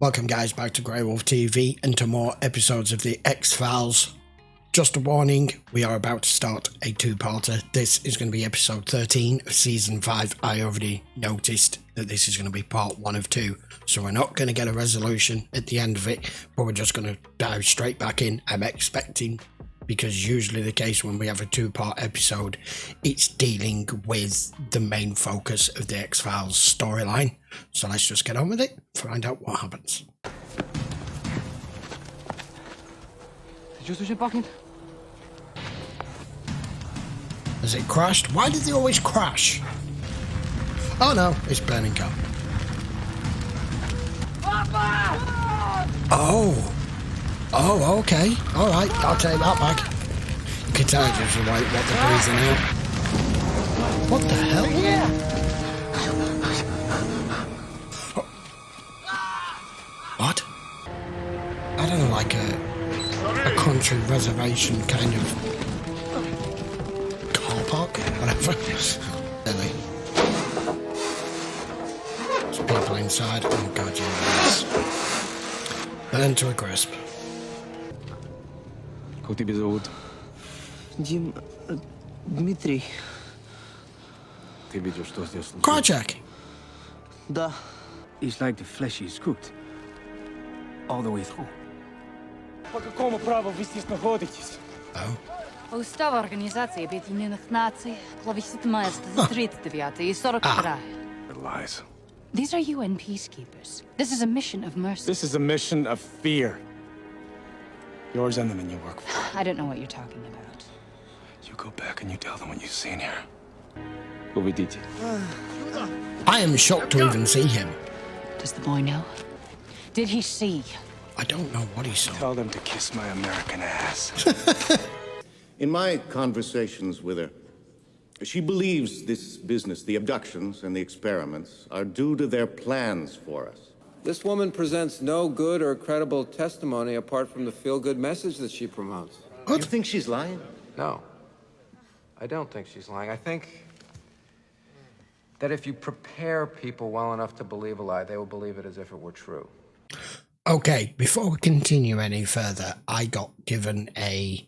Welcome guys back to GreyWolf TV and to more episodes of the X-Files. Just a warning, we are about to start a two-parter. This is going to be episode 13 of season 5. I already noticed that this is going to be part 1 of 2, so we're not going to get a resolution at the end of it, but we're just going to dive straight back in. I'm expecting, because usually the case when we have a two-part episode, it's dealing with the main focus of the X-Files storyline. So let's just get on with it, find out what happens. Has it crashed? Why did they always crash? Oh no, it's burning car. Oh, okay. Alright, I'll take that back. You can tell just right what they're breathing out. What the hell? What? I don't know, like a country reservation kind of car park, whatever. Really? There's people inside. Oh god, yes. Burn to a crisp. Как тебя зовут? Дмитрий. Ты видел, что здесь случилось? Krycek. Да. It's like the flesh is cooked. All the way through. По какому праву вы здесь находитесь? Oh. По уставу Организации Объединенных Наций, главы 17, 39 и 42. It lies. These are UN peacekeepers. This is a mission of mercy. This is a mission of fear. Yours and the men you work for. I don't know what you're talking about. You go back and you tell them what you've seen here. Уведите. I am shocked to even see him. Does the boy know? Did he see? I don't know what he saw. Tell them to kiss my American ass. In my conversations with her, she believes this business, the abductions and the experiments, are due to their plans for us. This woman presents no good or credible testimony apart from the feel-good message that she promotes. You think she's lying? No, I don't think she's lying. I think that if you prepare people well enough to believe a lie, they will believe it as if it were true. Okay, before we continue any further, I got given a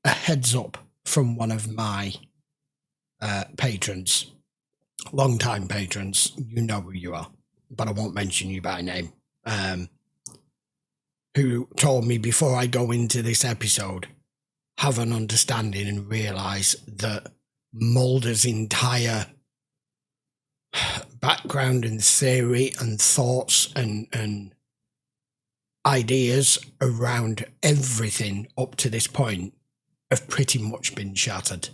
heads up from one of my patrons, long-time patrons. You know who you are, but I won't mention you by name, who told me before I go into this episode, have an understanding and realise that Mulder's entire background and theory and thoughts and ideas around everything up to this point have pretty much been shattered,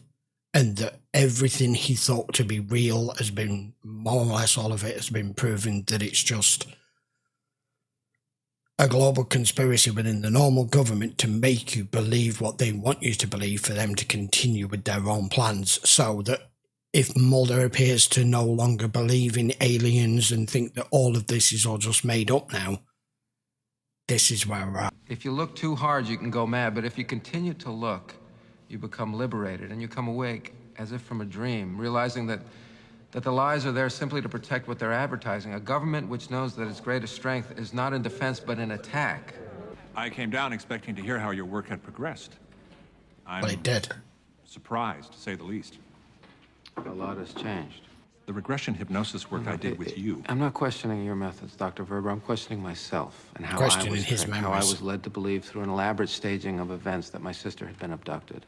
and that everything he thought to be real has been, more or less all of it has been proven that it's just a global conspiracy within the normal government to make you believe what they want you to believe for them to continue with their own plans, so that if Mulder appears to no longer believe in aliens and think that all of this is all just made up now, this is where we're at. If you look too hard, you can go mad, but if you continue to look, you become liberated and you come awake as if from a dream, realizing that the lies are there simply to protect what they're advertising. A government which knows that its greatest strength is not in defense but in attack. I came down expecting to hear how your work had progressed. I'm But it did. surprised, to say the least. A lot has changed. The regression hypnosis work I did with you. I'm not questioning your methods, Dr. Verber. I'm questioning myself and how Questioning I was his tricked, how I memories. was led to believe through an elaborate staging of events that my sister had been abducted.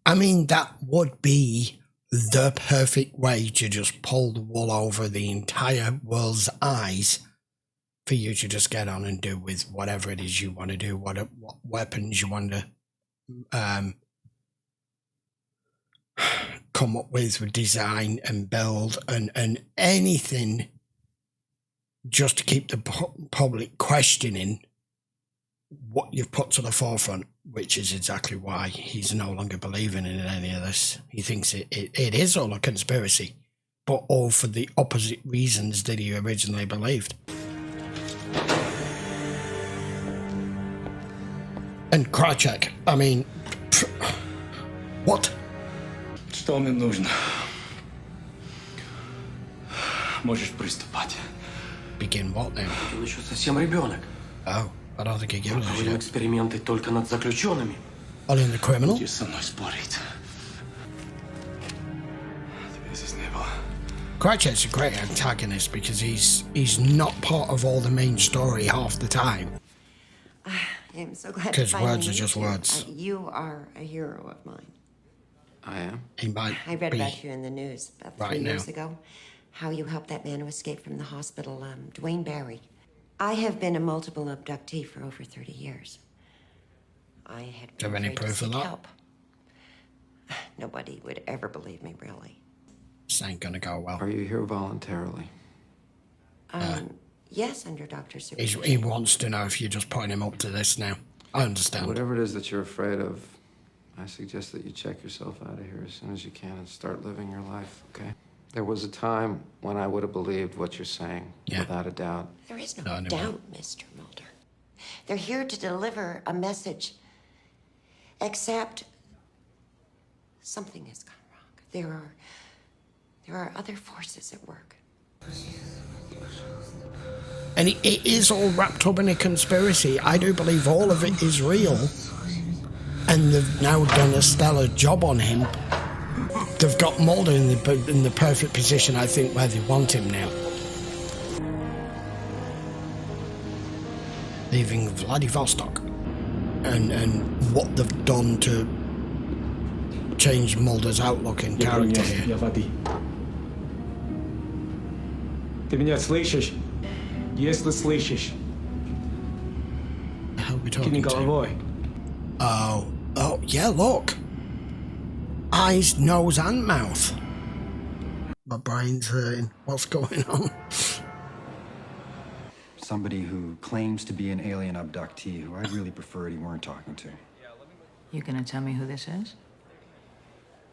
I mean, that would be the perfect way to just pull the wool over the entire world's eyes for you to just get on and do with whatever it is you want to do, what weapons you want to come up with design and build and anything just to keep the public questioning what you've put to the forefront, which is exactly why he's no longer believing in any of this. He thinks it is all a conspiracy, but all for the opposite reasons that he originally believed. And Krycek, I mean, what? Что мне нужно? Можешь приступать. Begin what now? Он еще совсем ребенок. Oh, I don't think he gives a Проводим shit. эксперименты только над заключенными. Only in the criminal? Будешь со мной спорить. Тебя здесь не было. Krycek's a great antagonist because he's not part of all the main story half the time. I'm so glad to 'Cause finally words are meet just you. words. You are a hero of mine. I am? He might I read be about you in the news about right 3 now. years ago. How you helped that man who escaped from the hospital, Dwayne Barry. I have been a multiple abductee for over 30 years. I had Do you have been any afraid to proof of seek that? help. Nobody would ever believe me, really. This ain't gonna go well. Are you here voluntarily? Yes, under doctor's He supervision. wants to know if you're just putting him up to this now. I understand. Whatever it is that you're afraid of, I suggest that you check yourself out of here as soon as you can and start living your life, okay? There was a time when I would have believed what you're saying, Yeah. without a doubt. There is no No, anymore. doubt, Mr. Mulder. They're here to deliver a message. Except something has gone wrong. There are other forces at work. And it is all wrapped up in a conspiracy. I do believe all of it is real. And they've now done a stellar job on him. They've got Mulder in the perfect position, I think, where they want him now. Leaving Vladivostok. And what they've done to change Mulder's outlook and character here. воды. Ты меня слышишь? Если слышишь, How are we кивни talking to? головой. Oh, yeah, look. Eyes, nose, and mouth. My brain's hurting. What's going on? Somebody who claims to be an alien abductee, who I'd really preferred he weren't talking to. You gonna tell me who this is?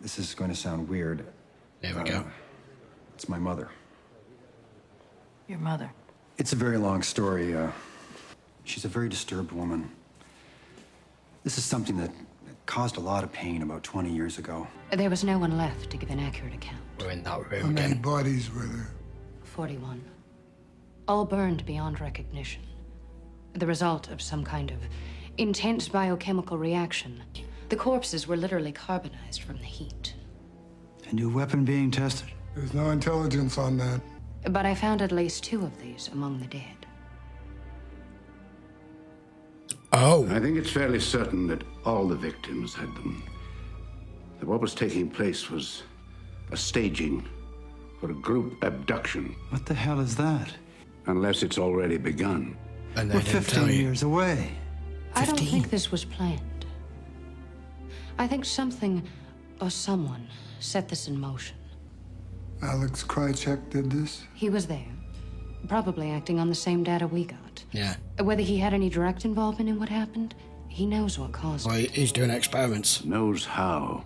This is going to sound weird. There we go. It's my mother. Your mother. It's a very long story. She's a very disturbed woman. This is something that caused a lot of pain about 20 years ago. There was no one left to give an accurate account. We're in that How room many again. bodies were there? 41. All burned beyond recognition. The result of some kind of intense biochemical reaction. The corpses were literally carbonized from the heat. A new weapon being tested? There's no intelligence on that. But I found at least 2 of these among the dead. Oh, I think it's fairly certain that all the victims had them. That what was taking place was a staging for a group abduction. What the hell is that? Unless it's already begun. and they We're didn't 15 tell you. years away. I don't 15. think this was planned. I think something or someone set this in motion. Alex Krycek did this? He was there, probably acting on the same data we got. Yeah. Whether he had any direct involvement in what happened, he knows what caused Well, it. he's doing experiments. Knows how.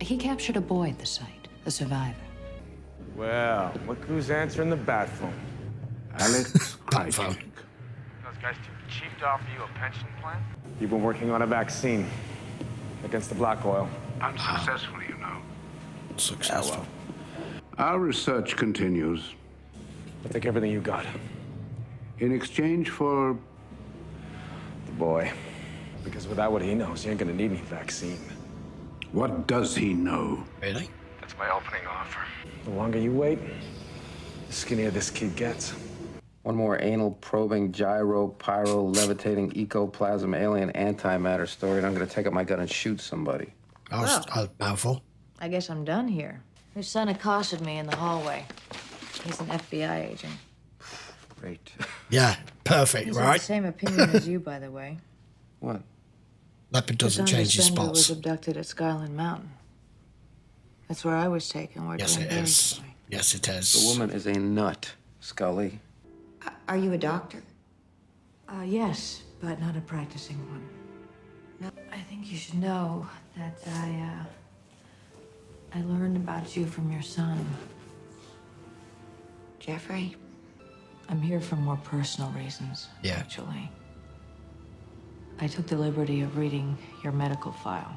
He captured a boy at the site, a survivor. Well, look who's answering the bat phone. Alex Phone. Krycek. Those guys too cheap to offer you a pension plan? You've been working on a vaccine against the black oil. Unsuccessfully, you know. Successful. Our research continues. I'll take everything you got. In exchange for... The boy. Because without what he knows, he ain't gonna need any vaccine. What does he know? Really? That's my opening offer. The longer you wait, the skinnier this kid gets. One more anal probing, gyro, pyro, levitating, ecoplasm, alien antimatter story, and I'm gonna take out my gun and shoot somebody. That was a mouthful. I guess I'm done here. Your son accosted me in the hallway. He's an FBI agent. Great. Yeah, perfect, He's of right? the same opinion as you, by the way. What? Leopard doesn't Cassandra change his Spender spots. was abducted at Skyland Mountain. That's where I was taken. Where Yes, Dwayne it Barry is. took me. Yes, it The is. woman is a nut, Scully. Are you a doctor? Yes, but not a practicing one. No. I think you should know that I learned about you from your son. Jeffrey? I'm here for more personal reasons, Yeah. actually. I took the liberty of reading your medical file.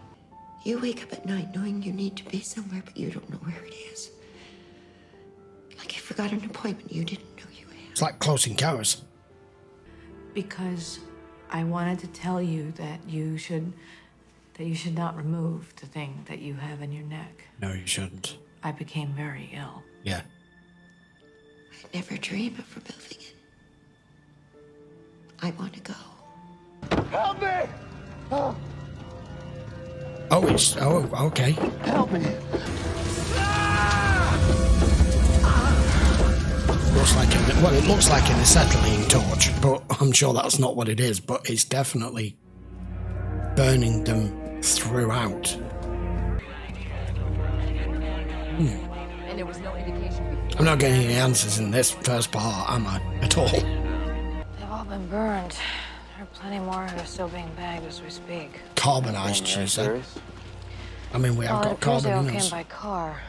You wake up at night knowing you need to be somewhere, but you don't know where it is. Like you forgot an appointment you didn't know you had. It's like Close Encounters. Because I wanted to tell you that you should not remove the thing that you have in your neck. No, you shouldn't. I became very ill. Yeah. I never dream of removing it. I want to go. Help me! Oh, okay. help me! It looks like an acetylene torch, but I'm sure that's not what it is. But it's definitely burning them throughout. And there was no indication. I'm not getting any answers in this first part, am I? At all. They've all been burned. There are plenty more who are still being bagged as we speak. Carbonized, she said. I mean, we have got carbon in They all us. came by car.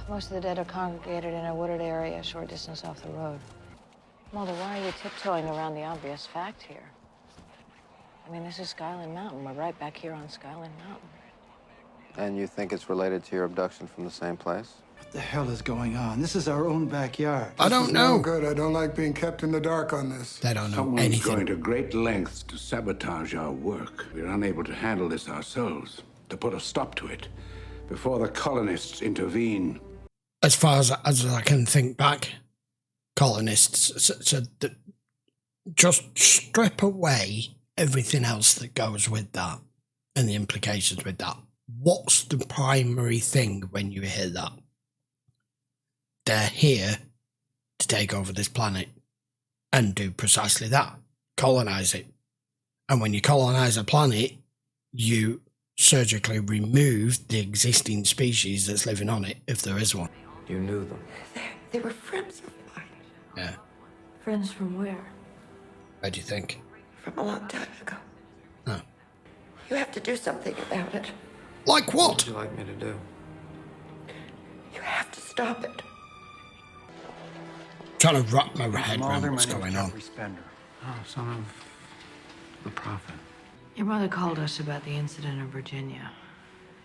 Most of the dead are congregated in a wooded area a short distance off the road. Mulder, why are you tiptoeing around the obvious fact here? I mean, this is Skyland Mountain. We're right back here on Skyland Mountain. And you think it's related to your abduction from the same place? What the hell is going on? This is our own backyard. I don't know. No good. I don't like being kept in the dark on this. They don't know Someone's anything. going to great lengths to sabotage our work. We're unable to handle this ourselves. To put a stop to it before the colonists intervene. As far as I can think back, colonists said that just strip away everything else that goes with that and the implications with that. What's the primary thing when you hear that? They're here to take over this planet and do precisely that, colonize it. And when you colonize a planet, you surgically remove the existing species that's living on it, if there is one. You knew them. They were friends of mine. Yeah. Friends from where? Where do you think? From a long time ago. Oh. You have to do something about it. Like what? What would you like me to do? You have to stop it. Trying to wrap my head Mulder, around what's my name's going on. Cassandra Spender. Oh, son of the prophet. Your mother called us about the incident in Virginia.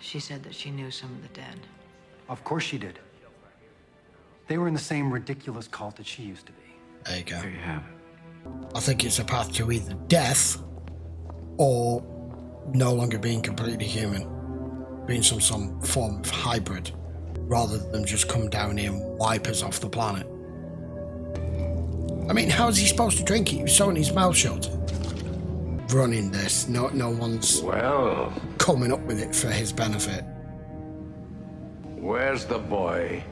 She said that she knew some of the dead. Of course she did. They were in the same ridiculous cult that she used to be. There you go. There you have it. I think it's a path to either death or no longer being completely human, being some form of hybrid, rather than just come down here and wipe us off the planet. I mean, how is he supposed to drink it? He was sewing his mouth shut. Running this, no one's coming up with it for his benefit. Where's the boy?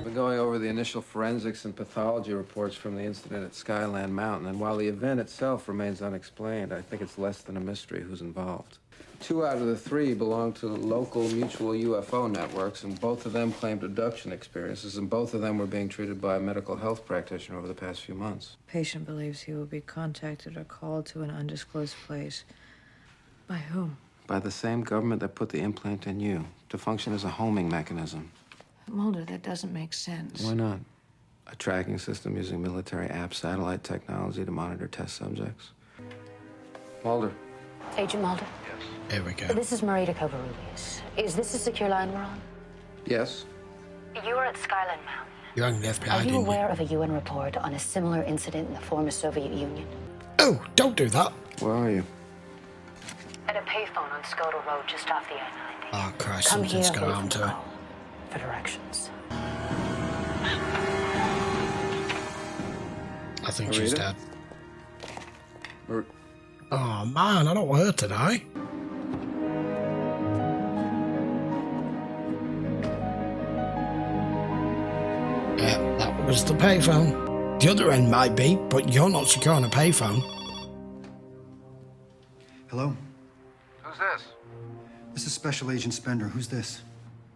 Been going over the initial forensics and pathology reports from the incident at Skyland Mountain, and while the event itself remains unexplained, I think it's less than a mystery who's involved. 2 out of the 3 belong to local mutual UFO networks, and both of them claimed abduction experiences, and both of them were being treated by a medical health practitioner over the past few months. Patient believes he will be contacted or called to an undisclosed place. By whom? By the same government that put the implant in you, to function as a homing mechanism. Mulder, that doesn't make sense. Why not? A tracking system using military app satellite technology to monitor test subjects. Mulder. Agent Mulder? Here we go. This is Marita Covarrubias. Is this a secure line we're on? Yes. You were at Skyland Mountain. You rang the FBI, Are you didn't aware of a UN report on a similar incident in the former Soviet Union? Oh, don't do that. Where are you? At a payphone on Scoto Road, just off the I-90. Oh, Christ, Come something's here, going on to her. for directions. I think she's Marita? dead. Oh, man, I don't want her to die. Yeah, that was the payphone. The other end might be, but you're not secure on a payphone. Hello? Who's this? This is Special Agent Spender. Who's this?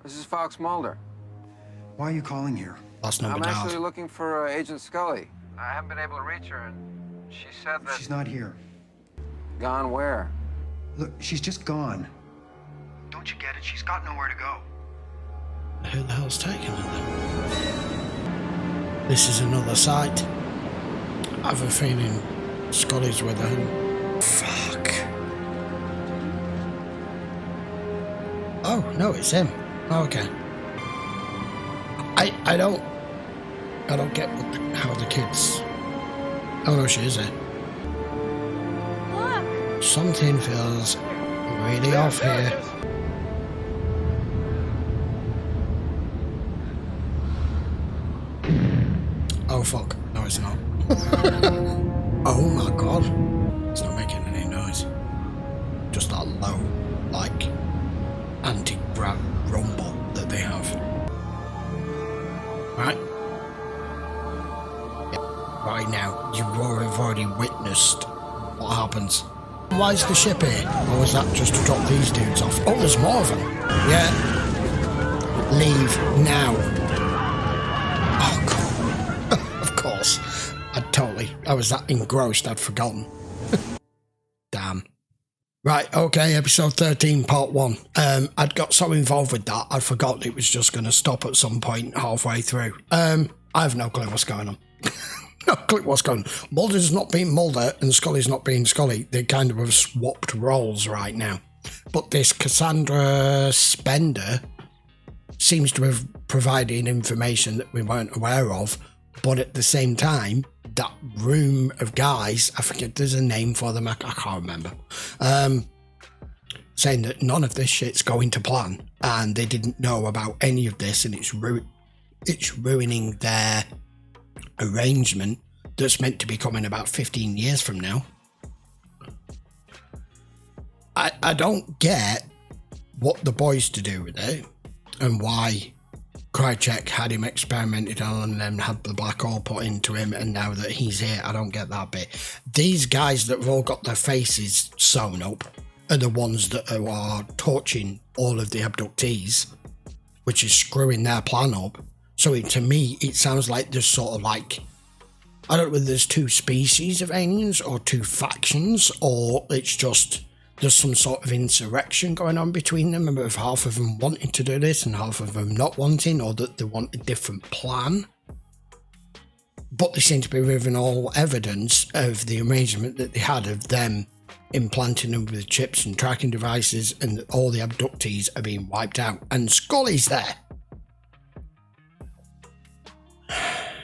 This is Fox Mulder. Why are you calling here? Last number I'm dialed. actually looking for Agent Scully. I haven't been able to reach her, and she said that... She's not here. Gone where? Look, she's just gone. Don't you get it? She's got nowhere to go. Who the hell's taking her then? This is another site. I have a feeling Scully's with her. Fuck. Oh, no, it's him. Oh, okay. I don't get how the kids... Oh no, she is it. Look! Something feels really off here. Oh fuck, no it's not. Oh my god. It's not making any noise. Just that low, like, anti-grav rumble that they have. Right? Yeah. Right now, you've already witnessed what happens. Why is the ship here? Or was that just to drop these dudes off? Oh, there's more of them. Yeah. Leave now. Oh, God. Of course. I was that engrossed I'd forgotten. Damn. Right, okay, episode 13, part 1. I'd got so involved with that, I'd forgotten it was just going to stop at some point halfway through. I have no clue what's going on. No clue what's going on. Mulder's not being Mulder and Scully's not being Scully. They kind of have swapped roles right now. But this Cassandra Spender seems to have provided information that we weren't aware of, but at the same time, that room of guys, I forget, there's a name for them, I can't remember, saying that none of this shit's going to plan and they didn't know about any of this, and it's ruining their arrangement that's meant to be coming about 15 years from now. I don't get what the boys to do with it and why Krycek had him experimented on and then had the black hole put into him, and now that he's here, I don't get that bit. These guys that have all got their faces sewn up are the ones that are torching all of the abductees, which is screwing their plan up. So to me, it sounds like there's sort of like, I don't know whether there's two species of aliens or two factions, or it's just there's some sort of insurrection going on between them, with half of them wanting to do this and half of them not wanting, or that they want a different plan. But they seem to be removing all evidence of the arrangement that they had of them implanting them with chips and tracking devices, and all the abductees are being wiped out. And Scully's there.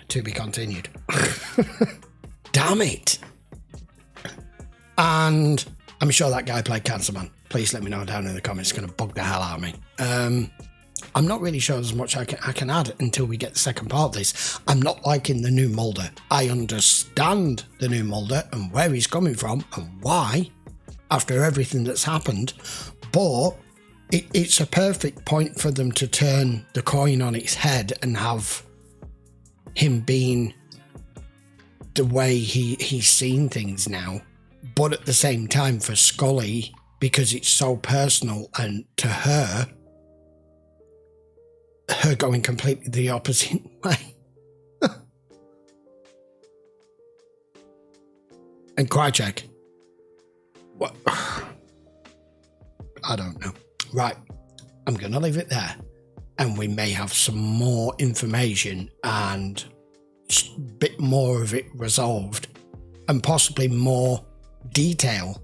To be continued. Damn it. And I'm sure that guy played Cancer Man. Please let me know down in the comments. It's going to bug the hell out of me. I'm not really sure there's much I can add until we get the second part of this. I'm not liking the new Mulder. I understand the new Mulder and where he's coming from and why, after everything that's happened, but it's a perfect point for them to turn the coin on its head and have him being the way he's seen things now. But at the same time, for Scully, because it's so personal, and to her going completely the opposite way. And Krycek, what? I don't know. Right, I'm going to leave it there. And we may have some more information and a bit more of it resolved, and possibly more detail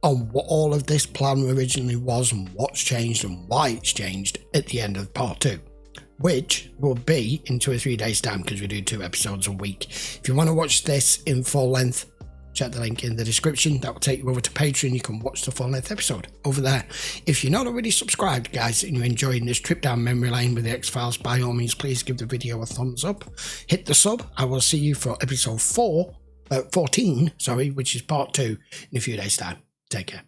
on what all of this plan originally was and what's changed and why it's changed at the end of part 2, which will be in 2 or 3 days time, because we do 2 episodes a week. If you want to watch this in full length, check the link in the description. That will take you over to Patreon. You can watch the full length episode over there. If you're not already subscribed, guys, and you're enjoying this trip down memory lane with the X-Files, by all means, please give the video a thumbs up. Hit the sub. I will see you for episode 14, which is part 2 in a few days time. Take care.